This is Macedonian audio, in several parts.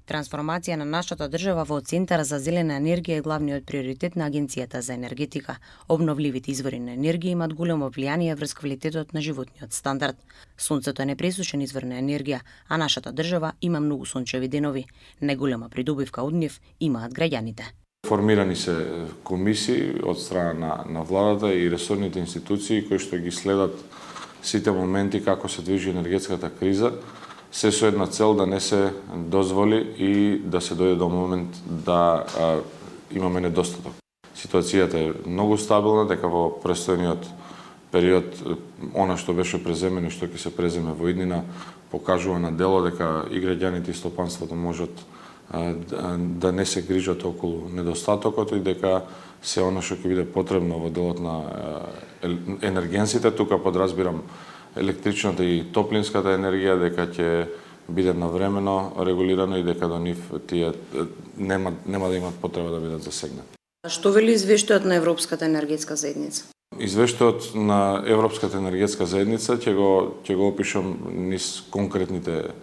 Трансформација на нашата држава во Центар за зелена енергија е главниот приоритет на Агенцијата за енергетика. Обновливите извори на енергија имаат големо влијание врз квалитетот на животниот стандард. Сонцето е непресушен извор на енергија, а нашата држава има многу сончеви денови. Најголема придобивка од нив имаат граѓаните. Формирани се комисии од страна на владата и ресорните институции кои што ги следат сите моменти како се движи енергетската криза, се со една цел да не се дозволи и да се дојде до момент да имаме недостаток. Ситуацијата е многу стабилна, дека во престојниот период она што беше преземено и што ќе се преземе во иднина покажува на дело дека и граѓаните и стопанството можат да не се грижат околу недостатокот и дека се она што ќе биде потребно во делот на енергенсите, тука подразбирам електричната и топлинската енергија, дека ќе биде навремено регулирано и дека до нив тие нема да имат потреба да бидат засегнати. Што вели извештајот на Европската енергетска заедница? Извештајот на Европската енергетска заедница ќе го опишам низ конкретните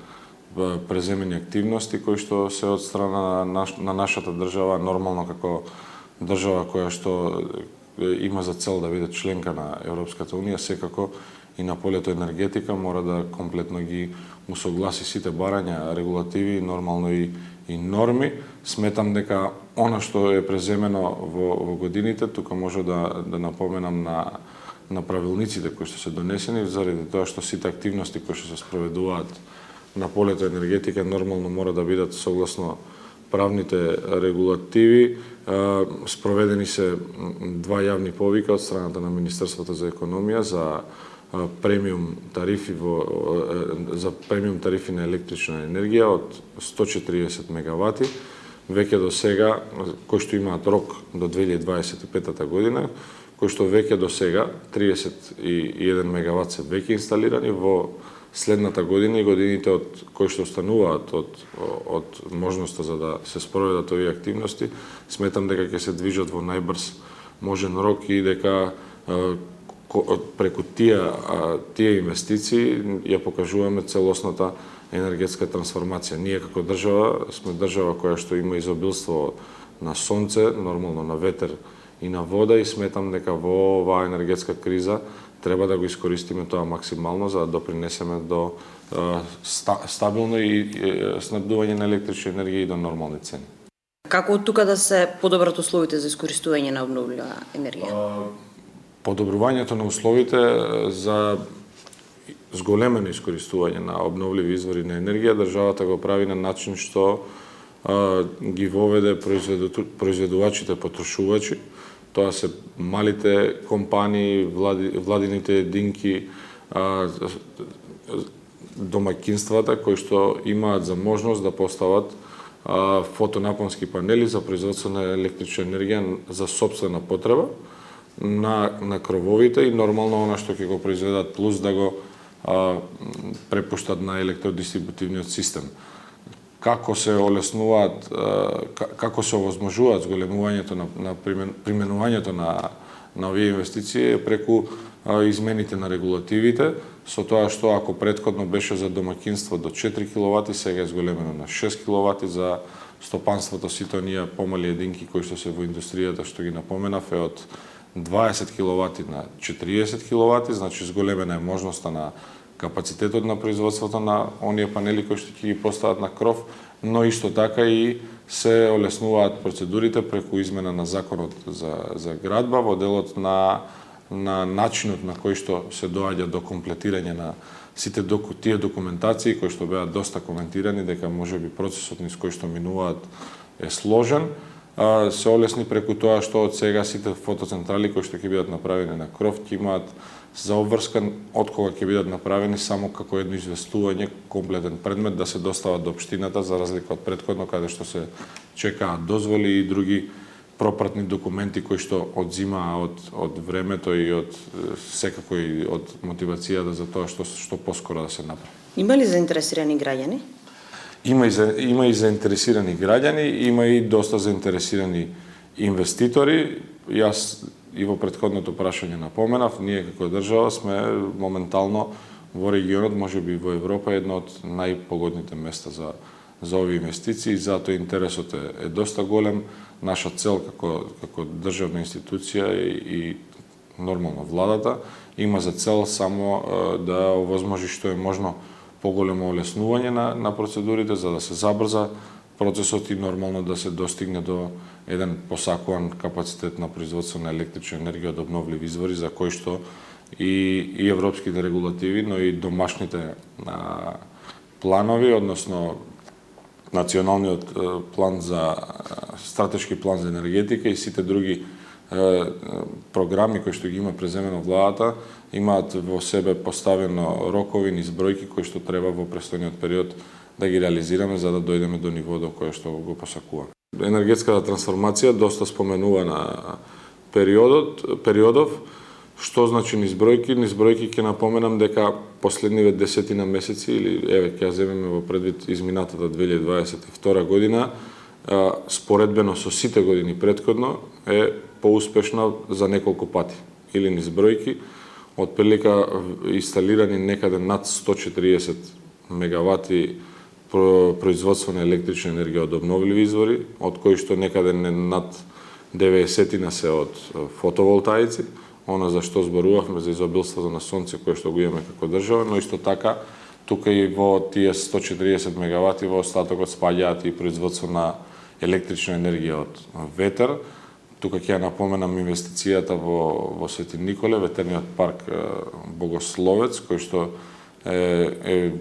преземени активности кои што се од страна на нашата држава, нормално како држава која што има за цел да биде членка на Европската унија, секако и на полето енергетика мора да комплетно ги усогласи сите барања, регулативи, нормално и норми. Сметам дека она што е преземено во годините, тука може да напоменам на правилниците кои што се донесени, заради тоа што сите активности кои што се спроведуваат на полето енергетика нормално мора да бидат согласно правните регулативи. Спроведени се два јавни повика од страната на Министерството за економија за премиум тарифи на електрична енергија од 140 мегавати, веќе до сега, кои што имаат рок до 2025 година, кои што веќе до сега 31 мегават се веќе инсталирани во следната година и годините од кои што остануваат од можноста за да се спроведат овие активности, сметам дека ќе се движат во најбрз можен рок и дека преку тие инвестиции ја покажуваме целосната енергетска трансформација. Ние како држава сме држава која што има изобилство на сонце, нормално на ветер и на вода и сметам дека во оваа енергетска криза треба да го искористиме тоа максимално за да допринесеме до стабилно и снабдување на електрична енергија и до нормални цени. Како од тука да се подобрат условите за искористување на обновлива енергија? Подобрувањето на условите за зголемено искористување на обновливи извори на енергија, државата го прави на начин што ги воведе произведувачите потрошувачи. Тоа се малите компании, владините единки, домаќинствата кои што имаат за можност да постават фотонапонски панели за производство на електрична енергија за сопствена потреба на крововите и нормално она што ќе го произведат плюс да го препуштат на електродистрибутивниот систем. Како се олеснуваат, како се овозможуваат зголемувањето на применувањето на овие инвестиции преку измените на регулативите, со тоа што ако претходно беше за домаќинство до 4 киловати, сега е зголемено на 6 киловати, за стопанството сите оние помали единки кои што се во индустријата што ги напоменав е од 20 киловати на 40 киловати, значи зголемена е можноста на капацитетот на производството на оние панели кои што ќе ги постават на кров, но исто така и се олеснуваат процедурите преку измена на законот за градба во делот на начинот на кој што се доаѓа до комплетирање на сите тие документации кои што беа доста коментирани дека можеби процесот низ кој што минуваат е сложен, се олесни преку тоа што од сега сите фотоцентрали кои што ќе бидат направени на кров ќе имаат за обврска од кога ќе бидат направени само како едно известување, комплетен предмет да се достават до општината за разлика од претходно каде што се чекаат дозволи и други пропратни документи кои што одзимаа од времето и од секако и од мотивацијата за тоа што поскоро да се направи. Има ли заинтересирани граѓани? Има и заинтересирани граѓани, има и доста заинтересирани инвеститори. Јас и во претходното прашање напоменав, ние како држава сме моментално во регионот, можеби во Европа, едно од најпогодните места за овие инвестиции, затоа интересот е доста голем. Наша цел како државна институција и нормално владата има за цел само да овозможи што е можно поголемо олеснување на процедурите за да се забрза процесот и нормално да се достигне до еден посакуван капацитет на производство на електрична енергија од обновливи извори за кој што и европските регулативи, но и домашните планови, односно националниот план за стратешки план за енергетика и сите други програми кои што ги има преземено владата имаат во себе поставено рокови низ бројки кои што треба во престојниот период да ги реализираме за да дојдеме до нивото кое што го посакуваме. Енергетската трансформација доста споменувана периодов. Што значи низ бројки? Низ бројки ќе напоменам дека последниве 10 месеци или ќе земеме во предвид изминатата 2022 година, споредбено со сите години претходно е поуспешна за неколку пати. Или низ бројки, отприлика инсталирани некаде над 140 мегавати производство на електрична енергија од обновливи извори, од кои што некаде над 90 се од фотоволтаици, она за што зборувавме за изобилството на сонце кое што го имаме како држава, но исто така тука и во тие 140 мегавати во остатокот спаѓаат и производство на електрична енергија од ветер. Тука ќе напоменам инвестицијата во Свети Николе, ветерниот парк Богословец, кој што е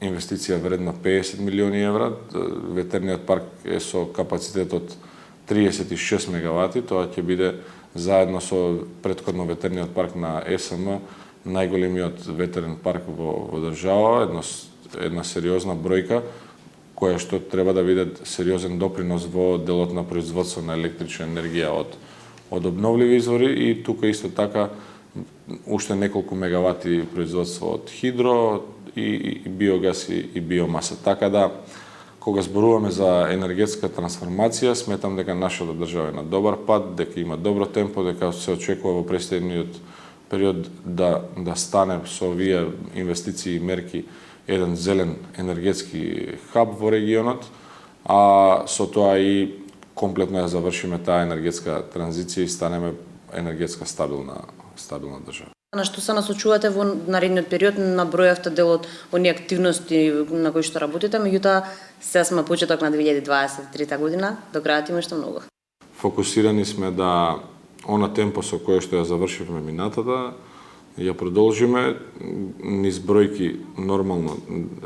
инвестиција вредна 50 милиони евра. Ветерниот парк е со капацитет од 36 мегавати, тоа ќе биде заедно со претходно ветерниот парк на СМ најголемиот ветерен парк во држава, една сериозна бројка која што треба да биде сериозен допринос во делот на производство на електрична енергија од обновливи извори и тука исто така уште неколку мегавати производство од хидро и биогас и биомаса. Така да, кога зборуваме за енергетска трансформација, сметам дека нашата држава е на добар пат, дека има добро темпо, дека се очекува во престојниот период да стане со овие инвестиции и мерки еден зелен енергетски хаб во регионот, а со тоа и комплетно ја завршиме таа енергетска транзиција и станеме енергетска стабилна држава. На што се насочувате во наредниот период? Набројавте дел од оние активности на кои што работите, меѓутоа сега сме почеток на 2023 година, до крајот има што многу. Фокусирани сме да она темпо со кое што ја завршивме минатата, ја продолжиме низ бројки нормално.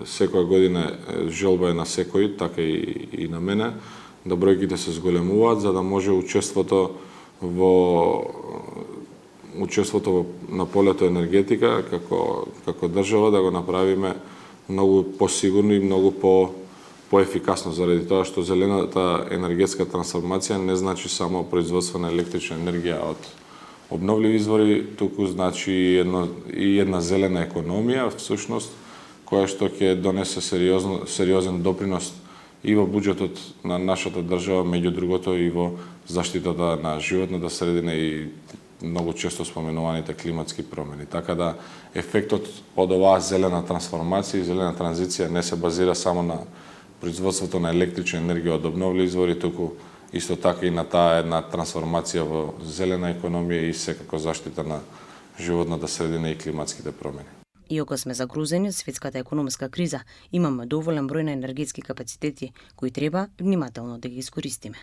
Секоја година желба е на секој, така и на мене, да бројките се зголемуваат за да може учеството на полето енергетика како држава да го направиме многу посигурно и многу поефикасно заради тоа што зелената енергетска трансформација не значи само производство на електрична енергија од обновливи извори, туку значи и една зелена економија всушност која што ќе донесе сериозен допринос и во буџетот на нашата држава, меѓу другото и во заштитата на животната средина и многу често споменуваните климатски промени. Така да ефектот од оваа зелена трансформација и зелена транзиција не се базира само на производството на електрична енергија од обновливи извори, туку исто така и на таа една трансформација во зелена економија и секако заштита на животната средина и климатските промени. Иако сме загрузени од светската економска криза, имаме доволен број на енергетски капацитети кои треба внимателно да ги искористиме.